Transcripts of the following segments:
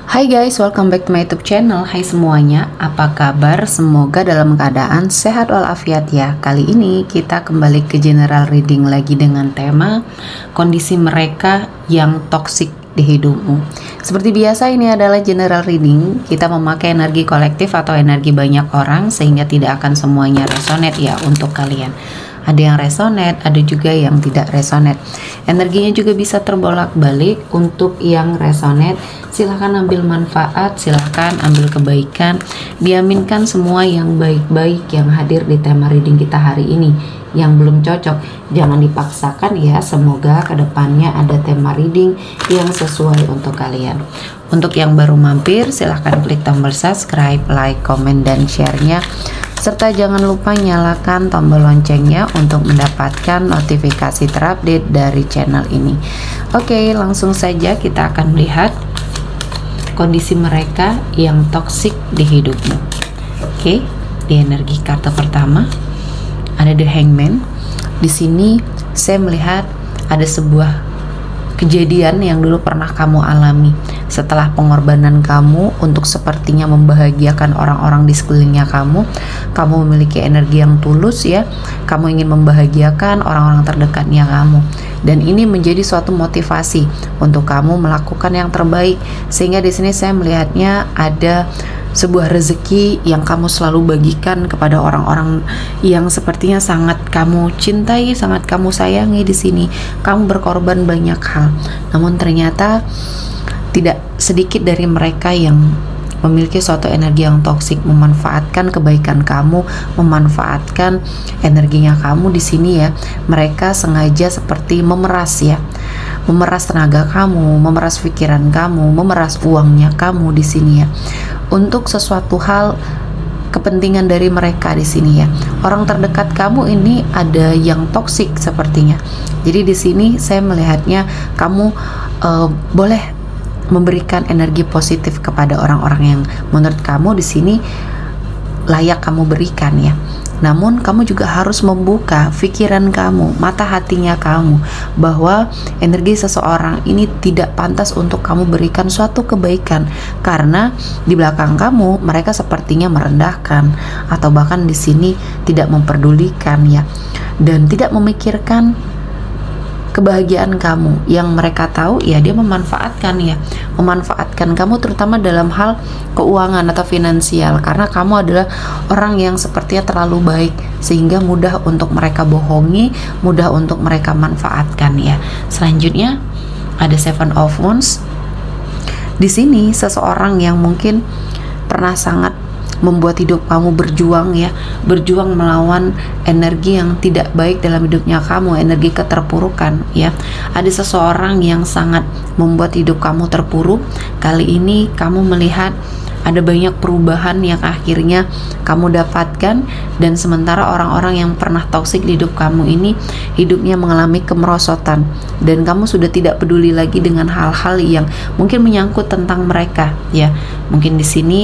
Hai guys, welcome back to my YouTube channel. Hai semuanya, apa kabar? Semoga dalam keadaan sehat walafiat ya. Kali ini kita kembali ke general reading lagi dengan tema kondisi mereka yang toksik di hidupmu. Seperti biasa, ini adalah general reading. Kita memakai energi kolektif atau energi banyak orang sehingga tidak akan semuanya resonate ya untuk kalian. Ada yang resonate, ada juga yang tidak resonate. Energinya juga bisa terbolak-balik. Untuk yang resonate, silahkan ambil manfaat, silahkan ambil kebaikan. Diaminkan semua yang baik-baik yang hadir di tema reading kita hari ini. Yang belum cocok, jangan dipaksakan ya. Semoga kedepannya ada tema reading yang sesuai untuk kalian. Untuk yang baru mampir, silahkan klik tombol subscribe, like, komen, dan share-nya. Serta jangan lupa nyalakan tombol loncengnya untuk mendapatkan notifikasi terupdate dari channel ini. Oke, langsung saja kita akan melihat kondisi mereka yang toksik di hidupmu. Oke, di energi kartu pertama ada The Hangman. Di sini saya melihat ada sebuah kejadian yang dulu pernah kamu alami. Setelah pengorbanan kamu untuk sepertinya membahagiakan orang-orang di sekelilingnya kamu memiliki energi yang tulus ya. Kamu ingin membahagiakan orang-orang terdekatnya kamu. Dan ini menjadi suatu motivasi untuk kamu melakukan yang terbaik. Sehingga di sini saya melihatnya ada sebuah rezeki yang kamu selalu bagikan kepada orang-orang yang sepertinya sangat kamu cintai, sangat kamu sayangi. Di sini kamu berkorban banyak hal, namun ternyata tidak sedikit dari mereka yang memiliki suatu energi yang toksik, memanfaatkan kebaikan kamu, memanfaatkan energinya kamu. Di sini ya, mereka sengaja seperti memeras ya, memeras tenaga kamu, memeras pikiran kamu, memeras uangnya kamu di sini ya, untuk sesuatu hal kepentingan dari mereka di sini ya. Orang terdekat kamu ini ada yang toksik sepertinya. Jadi di sini saya melihatnya kamu boleh memberikan energi positif kepada orang-orang yang menurut kamu di sini layak kamu berikan ya. Namun kamu juga harus membuka pikiran kamu, mata hatinya kamu, bahwa energi seseorang ini tidak pantas untuk kamu berikan suatu kebaikan, karena di belakang kamu mereka sepertinya merendahkan atau bahkan di sini tidak memperdulikan ya, dan tidak memikirkan kebahagiaan kamu. Yang mereka tahu ya dia memanfaatkan ya, memanfaatkan kamu terutama dalam hal keuangan atau finansial, karena kamu adalah orang yang sepertinya terlalu baik sehingga mudah untuk mereka bohongi, mudah untuk mereka manfaatkan ya. Selanjutnya ada Seven of Wands. Di sini seseorang yang mungkin pernah sangat membuat hidup kamu berjuang ya, berjuang melawan energi yang tidak baik dalam hidupnya kamu, energi keterpurukan ya. Ada seseorang yang sangat membuat hidup kamu terpuruk. Kali ini kamu melihat ada banyak perubahan yang akhirnya kamu dapatkan, dan sementara orang-orang yang pernah toksik di hidup kamu ini hidupnya mengalami kemerosotan, dan kamu sudah tidak peduli lagi dengan hal-hal yang mungkin menyangkut tentang mereka ya. Mungkin di sini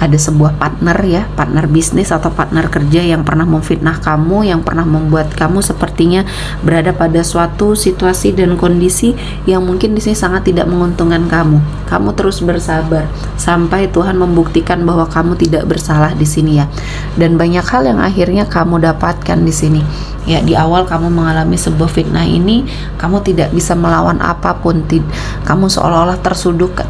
ada sebuah partner ya, partner bisnis atau partner kerja yang pernah memfitnah kamu, yang pernah membuat kamu sepertinya berada pada suatu situasi dan kondisi yang mungkin di sini sangat tidak menguntungkan kamu. Kamu terus bersabar sampai Tuhan membuktikan bahwa kamu tidak bersalah di sini ya. Dan banyak hal yang akhirnya kamu dapatkan di sini. Ya, di awal kamu mengalami sebuah fitnah ini, kamu tidak bisa melawan apapun, kamu seolah-olah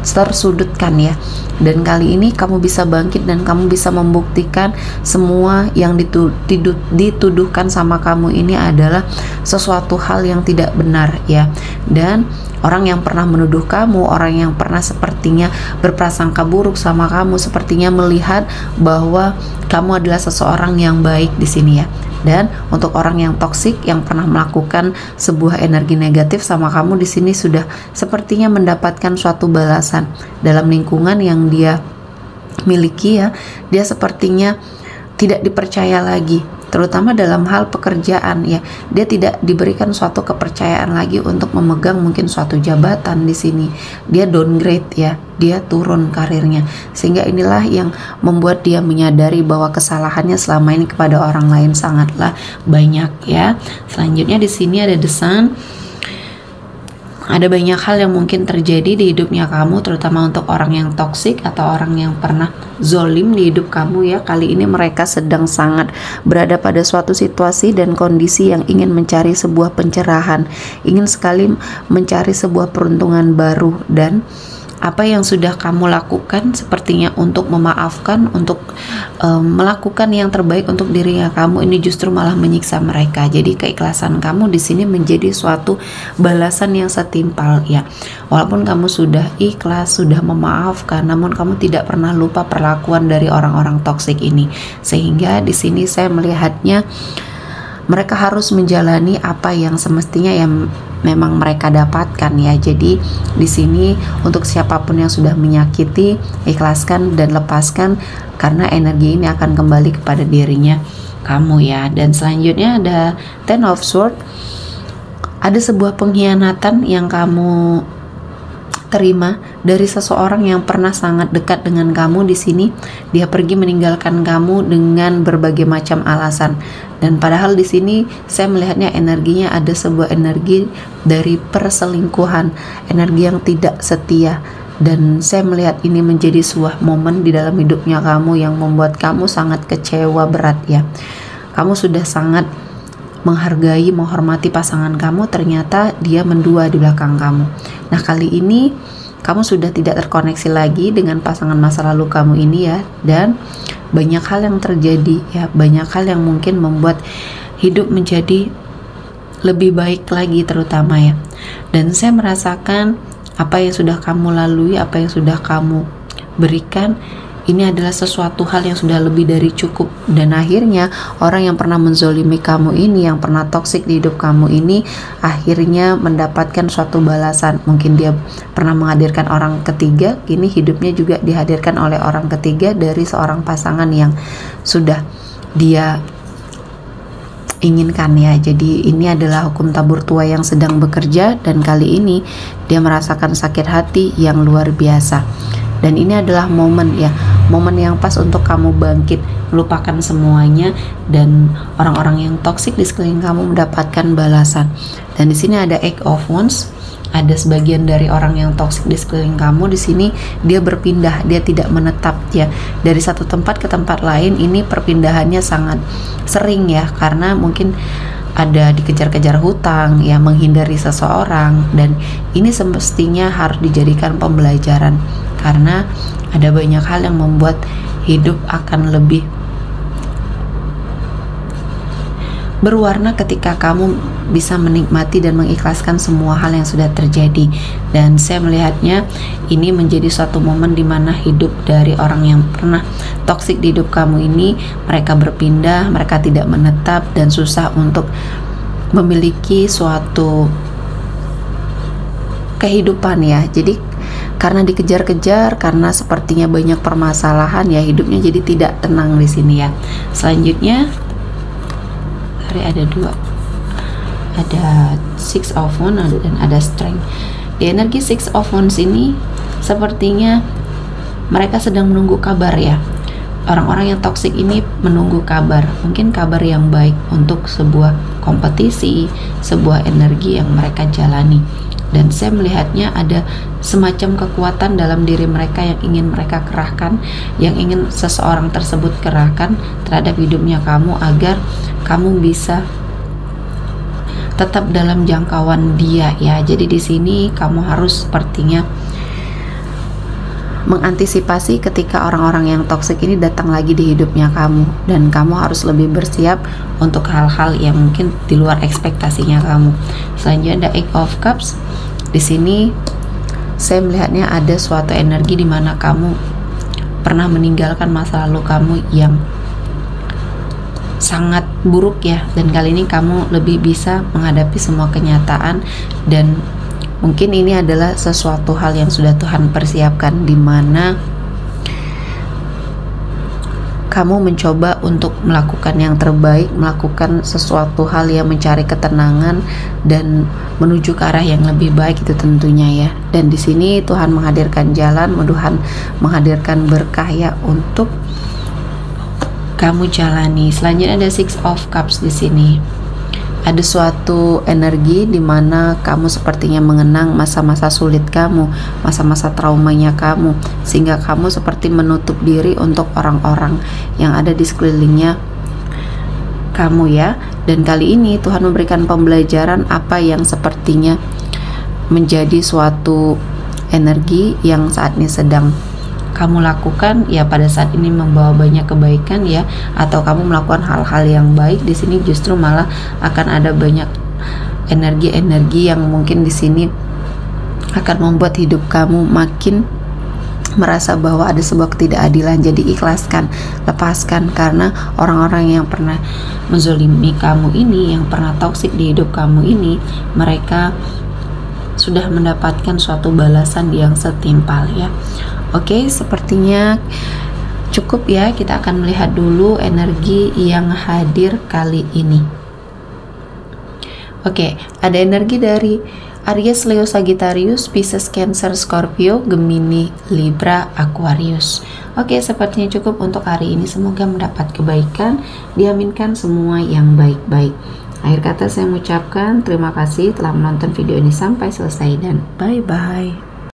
tersudutkan ya. Dan kali ini kamu bisa bangkit dan kamu bisa membuktikan semua yang dituduhkan sama kamu ini adalah sesuatu hal yang tidak benar ya. Dan orang yang pernah menuduh kamu, orang yang pernah sepertinya berprasangka buruk sama kamu, sepertinya melihat bahwa kamu adalah seseorang yang baik di sini ya. Dan untuk orang yang toksik yang pernah melakukan sebuah energi negatif sama kamu di sini sudah sepertinya mendapatkan suatu balasan dalam lingkungan yang dia miliki ya. Dia sepertinya tidak dipercaya lagi, terutama dalam hal pekerjaan ya. Dia tidak diberikan suatu kepercayaan lagi untuk memegang mungkin suatu jabatan di sini. Dia downgrade ya, dia turun karirnya, sehingga inilah yang membuat dia menyadari bahwa kesalahannya selama ini kepada orang lain sangatlah banyak ya. Selanjutnya di sini ada The Sun. Ada banyak hal yang mungkin terjadi di hidupnya kamu, terutama untuk orang yang toksik atau orang yang pernah zolim di hidup kamu ya. Kali ini mereka sedang sangat berada pada suatu situasi dan kondisi yang ingin mencari sebuah pencerahan, ingin sekali mencari sebuah peruntungan baru. Dan apa yang sudah kamu lakukan sepertinya untuk memaafkan, untuk melakukan yang terbaik untuk dirinya kamu, ini justru malah menyiksa mereka. Jadi keikhlasan kamu di sini menjadi suatu balasan yang setimpal ya. Walaupun kamu sudah ikhlas, sudah memaafkan, namun kamu tidak pernah lupa perlakuan dari orang-orang toksik ini. Sehingga di sini saya melihatnya mereka harus menjalani apa yang semestinya yang memang mereka dapatkan ya. Jadi di sini untuk siapapun yang sudah menyakiti, ikhlaskan dan lepaskan, karena energi ini akan kembali kepada dirinya kamu ya. Dan selanjutnya ada Ten of Swords. Ada sebuah pengkhianatan yang kamu terima dari seseorang yang pernah sangat dekat dengan kamu. Di sini dia pergi meninggalkan kamu dengan berbagai macam alasan, dan padahal di sini saya melihatnya energinya ada sebuah energi dari perselingkuhan, energi yang tidak setia. Dan saya melihat ini menjadi sebuah momen di dalam hidupnya kamu yang membuat kamu sangat kecewa berat ya. Kamu sudah sangat menghargai, menghormati pasangan kamu, ternyata dia mendua di belakang kamu. Nah, kali ini kamu sudah tidak terkoneksi lagi dengan pasangan masa lalu kamu ini ya, dan banyak hal yang terjadi ya, banyak hal yang mungkin membuat hidup menjadi lebih baik lagi terutama ya. Dan saya merasakan apa yang sudah kamu lalui, apa yang sudah kamu berikan, ini adalah sesuatu hal yang sudah lebih dari cukup. Dan akhirnya orang yang pernah menzolimi kamu ini, yang pernah toksik di hidup kamu ini, akhirnya mendapatkan suatu balasan. Mungkin dia pernah menghadirkan orang ketiga, kini hidupnya juga dihadirkan oleh orang ketiga dari seorang pasangan yang sudah dia inginkan ya. Jadi ini adalah hukum tabur tua yang sedang bekerja, dan kali ini dia merasakan sakit hati yang luar biasa. Dan ini adalah momen ya, momen yang pas untuk kamu bangkit, melupakan semuanya, dan orang-orang yang toksik di sekeliling kamu mendapatkan balasan. Dan di sini ada Eight of Wands, ada sebagian dari orang yang toksik di sekeliling kamu. Di sini dia berpindah, dia tidak menetap ya, dari satu tempat ke tempat lain. Ini perpindahannya sangat sering ya, karena mungkin ada dikejar-kejar hutang ya, menghindari seseorang. Dan ini semestinya harus dijadikan pembelajaran, karena ada banyak hal yang membuat hidup akan lebih berwarna ketika kamu bisa menikmati dan mengikhlaskan semua hal yang sudah terjadi. Dan saya melihatnya ini menjadi suatu momen di mana hidup dari orang yang pernah toksik di hidup kamu ini, mereka berpindah, mereka tidak menetap, dan susah untuk memiliki suatu kehidupan ya. Jadi karena dikejar-kejar, karena sepertinya banyak permasalahan ya, hidupnya jadi tidak tenang di sini ya. Selanjutnya ada dua, ada Six of Wands dan ada Strength. Di energi Six of Wands ini sepertinya mereka sedang menunggu kabar ya. Orang-orang yang toksik ini menunggu kabar, mungkin kabar yang baik untuk sebuah kompetisi, sebuah energi yang mereka jalani. Dan saya melihatnya ada semacam kekuatan dalam diri mereka yang ingin mereka kerahkan, yang ingin seseorang tersebut kerahkan terhadap hidupnya kamu, agar kamu bisa tetap dalam jangkauan dia ya. Jadi di sini kamu harus sepertinya mengantisipasi ketika orang-orang yang toksik ini datang lagi di hidupnya kamu, dan kamu harus lebih bersiap untuk hal-hal yang mungkin di luar ekspektasinya kamu. Selanjutnya ada Eight of Cups. Di sini saya melihatnya ada suatu energi di mana kamu pernah meninggalkan masa lalu kamu yang sangat buruk ya, dan kali ini kamu lebih bisa menghadapi semua kenyataan. Dan mungkin ini adalah sesuatu hal yang sudah Tuhan persiapkan, di mana kamu mencoba untuk melakukan yang terbaik, melakukan sesuatu hal yang mencari ketenangan dan menuju ke arah yang lebih baik itu tentunya ya. Dan di sini Tuhan menghadirkan jalan, Tuhan menghadirkan berkah ya untuk kamu jalani. Selanjutnya ada Six of Cups di sini. Ada suatu energi di mana kamu sepertinya mengenang masa-masa sulit kamu, masa-masa traumanya kamu, sehingga kamu seperti menutup diri untuk orang-orang yang ada di sekelilingnya kamu ya. Dan kali ini Tuhan memberikan pembelajaran apa yang sepertinya menjadi suatu energi yang saat ini sedang kamu lakukan ya, pada saat ini membawa banyak kebaikan ya, atau kamu melakukan hal-hal yang baik. Di sini justru malah akan ada banyak energi-energi yang mungkin di sini akan membuat hidup kamu makin merasa bahwa ada sebuah ketidakadilan. Jadi ikhlaskan, lepaskan, karena orang-orang yang pernah menzolimi kamu ini, yang pernah toksik di hidup kamu ini, mereka sudah mendapatkan suatu balasan yang setimpal ya. Oke, sepertinya cukup ya. Kita akan melihat dulu energi yang hadir kali ini. Oke, ada energi dari Aries, Leo, Sagittarius, Pisces, Cancer, Scorpio, Gemini, Libra, Aquarius. Oke, sepertinya cukup untuk hari ini. Semoga mendapat kebaikan, diaminkan semua yang baik-baik. Akhir kata saya mengucapkan terima kasih telah menonton video ini sampai selesai dan bye-bye.